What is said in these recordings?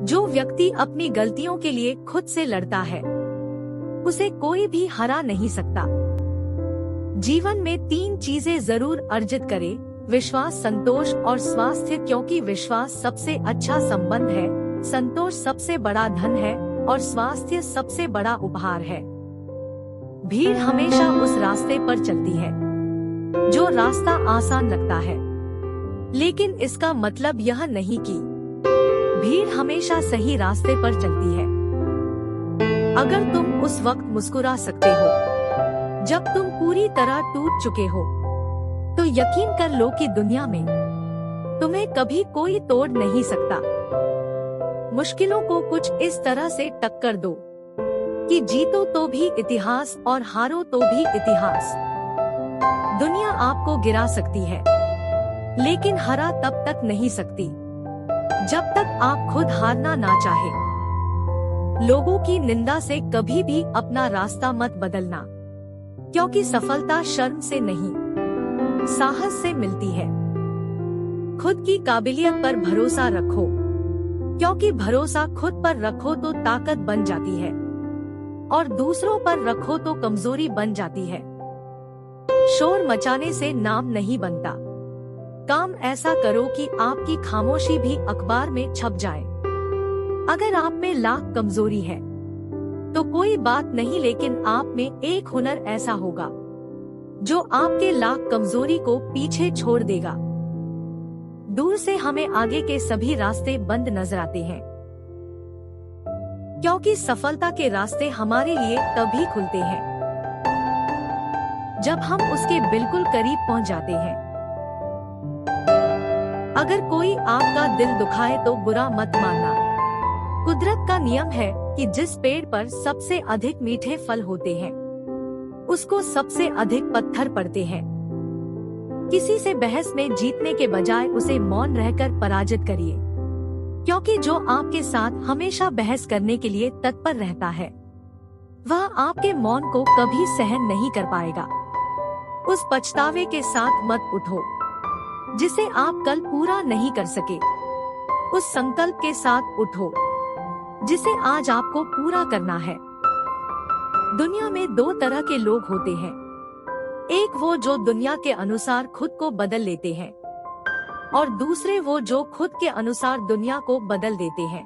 जो व्यक्ति अपनी गलतियों के लिए खुद से लड़ता है उसे कोई भी हरा नहीं सकता। जीवन में 3 चीजें जरूर अर्जित करे: विश्वास, संतोष और स्वास्थ्य, क्योंकि विश्वास सबसे अच्छा संबंध है, संतोष सबसे बड़ा धन है और स्वास्थ्य सबसे बड़ा उपहार है। भीड़ हमेशा उस रास्ते पर चलती है जो रास्ता आसान लगता है, लेकिन इसका मतलब यह नहीं कि भीड़ हमेशा सही रास्ते पर चलती है। अगर तुम उस वक्त मुस्कुरा सकते हो जब तुम पूरी तरह टूट चुके हो, तो यकीन कर लो कि दुनिया में तुम्हें कभी कोई तोड़ नहीं सकता। मुश्किलों को कुछ इस तरह से टक्कर दो कि जीतो तो भी इतिहास और हारो तो भी इतिहास। दुनिया आपको गिरा सकती है, लेकिन हरा तब तक नहीं सकती जब तक आप खुद हारना ना चाहे। लोगों की निंदा से कभी भी अपना रास्ता मत बदलना, क्योंकि सफलता शर्म से नहीं, साहस से मिलती है। खुद की काबिलियत पर भरोसा रखो, क्योंकि भरोसा खुद पर रखो तो ताकत बन जाती है और दूसरों पर रखो तो कमजोरी बन जाती है। शोर मचाने से नाम नहीं बनता। काम ऐसा करो कि आपकी खामोशी भी अखबार में छप जाए। अगर आप में लाख कमजोरी है तो कोई बात नहीं, लेकिन आप में एक हुनर ऐसा होगा जो आपके लाख कमजोरी को पीछे छोड़ देगा। दूर से हमें आगे के सभी रास्ते बंद नजर आते हैं, क्योंकि सफलता के रास्ते हमारे लिए तभी खुलते हैं जब हम उसके बिल्कुल करीब पहुंच जाते हैं। अगर कोई आपका दिल दुखाए तो बुरा मत मानना। कुदरत का नियम है कि जिस पेड़ पर सबसे अधिक मीठे फल होते हैं उसको सबसे अधिक पत्थर पड़ते हैं। किसी से बहस में जीतने के बजाय उसे मौन रहकर पराजित करिए, क्योंकि जो आपके साथ हमेशा बहस करने के लिए तत्पर रहता है वह आपके मौन को कभी सहन नहीं कर पाएगा। उस पछतावे के साथ मत उठो जिसे आप कल पूरा नहीं कर सके। उस संकल्प के साथ उठो जिसे आज आपको पूरा करना है। दुनिया में 2 तरह के लोग होते हैं, एक वो जो दुनिया के अनुसार खुद को बदल लेते हैं और दूसरे वो जो खुद के अनुसार दुनिया को बदल देते हैं।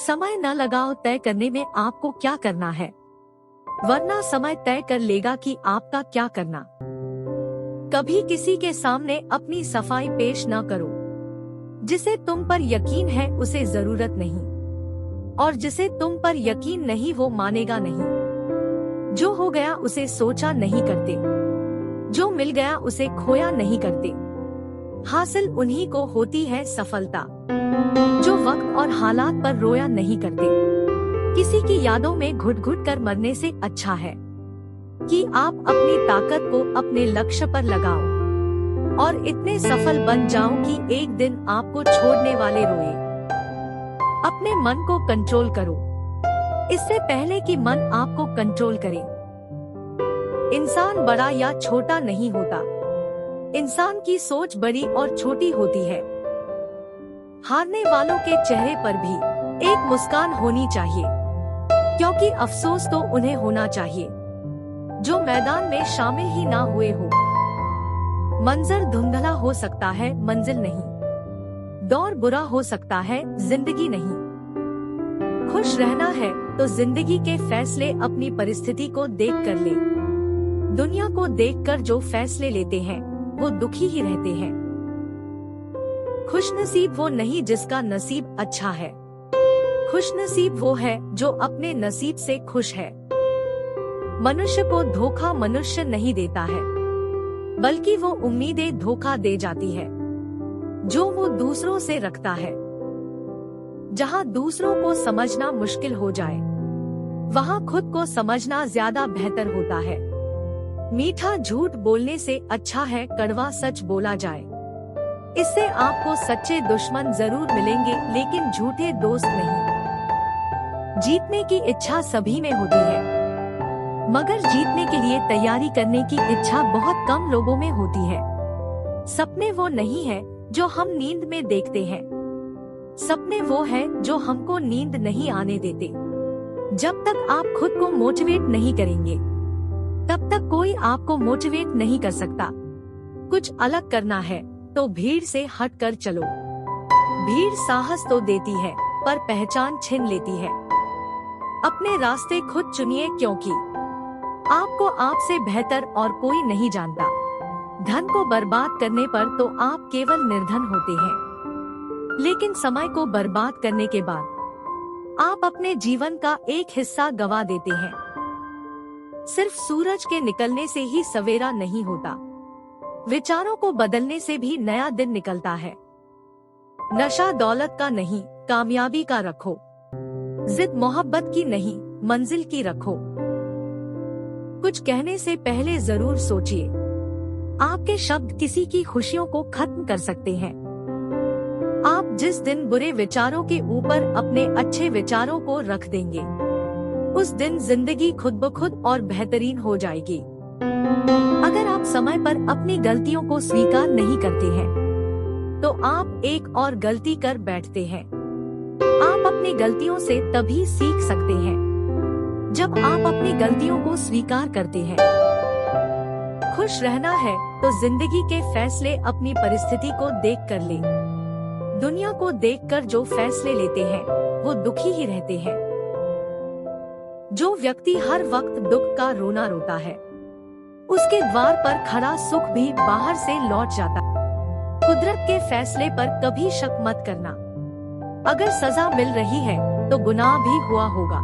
समय न लगाओ तय करने में आपको क्या करना है, वरना समय तय कर लेगा कि आपका क्या करना। कभी किसी के सामने अपनी सफाई पेश न करो। जिसे तुम पर यकीन है उसे जरूरत नहीं, और जिसे तुम पर यकीन नहीं वो मानेगा नहीं। जो हो गया उसे सोचा नहीं करते, जो मिल गया उसे खोया नहीं करते। हासिल उन्हीं को होती है सफलता जो वक्त और हालात पर रोया नहीं करते। किसी की यादों में घुट घुट कर मरने से अच्छा है कि आप अपनी ताकत को अपने लक्ष्य पर लगाओ और इतने सफल बन जाओ कि एक दिन आपको छोड़ने वाले रोए। अपने मन को कंट्रोल करो इससे पहले कि मन आपको कंट्रोल करे। इंसान बड़ा या छोटा नहीं होता, इंसान की सोच बड़ी और छोटी होती है। हारने वालों के चेहरे पर भी एक मुस्कान होनी चाहिए, क्योंकि अफसोस तो उन्हें होना चाहिए जो मैदान में शामिल ही ना हुए हो। मंजर धुंधला हो सकता है, मंजिल नहीं। दौर बुरा हो सकता है, जिंदगी नहीं। खुश रहना है तो जिंदगी के फैसले अपनी परिस्थिति को देख कर ले। दुनिया को देखकर जो फैसले लेते हैं वो दुखी ही रहते हैं। खुशनसीब वो नहीं जिसका नसीब अच्छा है, खुशनसीब वो है जो अपने नसीब से खुश है। मनुष्य को धोखा मनुष्य नहीं देता है, बल्कि वो उम्मीदें धोखा दे जाती है जो वो दूसरों से रखता है। जहाँ दूसरों को समझना मुश्किल हो जाए वहाँ खुद को समझना ज्यादा बेहतर होता है। मीठा झूठ बोलने से अच्छा है कड़वा सच बोला जाए। इससे आपको सच्चे दुश्मन जरूर मिलेंगे, लेकिन झूठे दोस्त नहीं। जीतने की इच्छा सभी में होती है, मगर जीतने के लिए तैयारी करने की इच्छा बहुत कम लोगों में होती है। सपने वो नहीं है जो हम नींद में देखते हैं, सपने वो हैं जो हमको नींद नहीं आने देते। जब तक आप खुद को मोटिवेट नहीं करेंगे, तब तक कोई आपको मोटिवेट नहीं कर सकता। कुछ अलग करना है तो भीड़ से हट कर चलो। भीड़ साहस तो देती है पर पहचान छीन लेती है। अपने रास्ते खुद चुनिए, क्योंकि आपको आपसे बेहतर और कोई नहीं जानता। धन को बर्बाद करने पर तो आप केवल निर्धन होते हैं, लेकिन समय को बर्बाद करने के बाद आप अपने जीवन का एक हिस्सा गवा देते हैं। सिर्फ सूरज के निकलने से ही सवेरा नहीं होता, विचारों को बदलने से भी नया दिन निकलता है। नशा दौलत का नहीं, कामयाबी का रखो। जिद मोहब्बत की नहीं, मंजिल की रखो। कुछ कहने से पहले जरूर सोचिए। आपके शब्द किसी की खुशियों को खत्म कर सकते हैं। आप जिस दिन बुरे विचारों के ऊपर अपने अच्छे विचारों को रख देंगे, उस दिन जिंदगी खुद ब खुद और बेहतरीन हो जाएगी। अगर आप समय पर अपनी गलतियों को स्वीकार नहीं करते हैं, तो आप एक और गलती कर बैठते हैं। आप अपनी गलतियों से तभी सीख सकते हैं जब आप अपनी गलतियों को स्वीकार करते हैं। खुश रहना है तो जिंदगी के फैसले अपनी परिस्थिति को देख कर ले। दुनिया को देखकर जो फैसले लेते हैं वो दुखी ही रहते हैं। जो व्यक्ति हर वक्त दुख का रोना रोता है, उसके द्वार पर खड़ा सुख भी बाहर से लौट जाता है। कुदरत के फैसले पर कभी शक मत करना। अगर सजा मिल रही है तो गुनाह भी हुआ होगा।